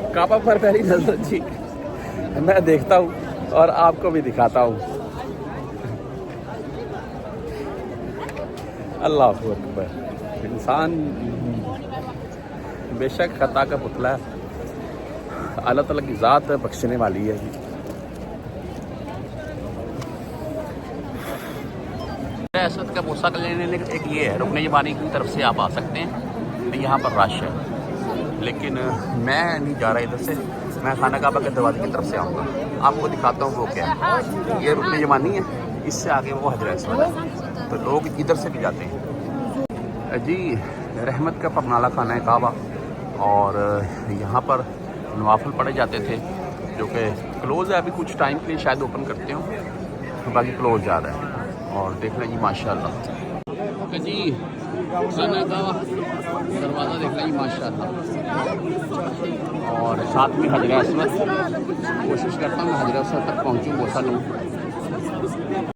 काबा पर पहली नजर जी मैं देखता हूँ और आपको भी दिखाता हूँ। अल्लाह अकबर। इंसान बेशक खता का पुतला है, अल्लाह ताला की ज़ात बख्शने वाली है जी। असद का मूसा का लेने एक ये है, रुकने यमानी की तरफ से आप आ सकते हैं, यहाँ पर रश है, लेकिन मैं नहीं जा रहा इधर से, मैं खाना काबा के दरवाजे की तरफ से आऊँगा। आपको दिखाता हूँ वो क्या है। ये रुकने यमानी है, इससे आगे वो हजर असवद है, तो लोग इधर से भी जाते हैं जी। रहमत का पगनाला खाना है काबा, और यहाँ पर नवाफिल पढ़े जाते थे जो कि क्लोज़ है अभी, कुछ टाइम के लिए शायद ओपन करते हो, तो बाकी क्लोज जा रहा है। और देखना जी माशाल्लाह जी, खाना काबा दरवाज़ा देखना जी माशाल्लाह। और साथ में हजर असवद, कोशिश करता हूँ मैं हजर असवद तक पहुँचूँ, वो सा लोग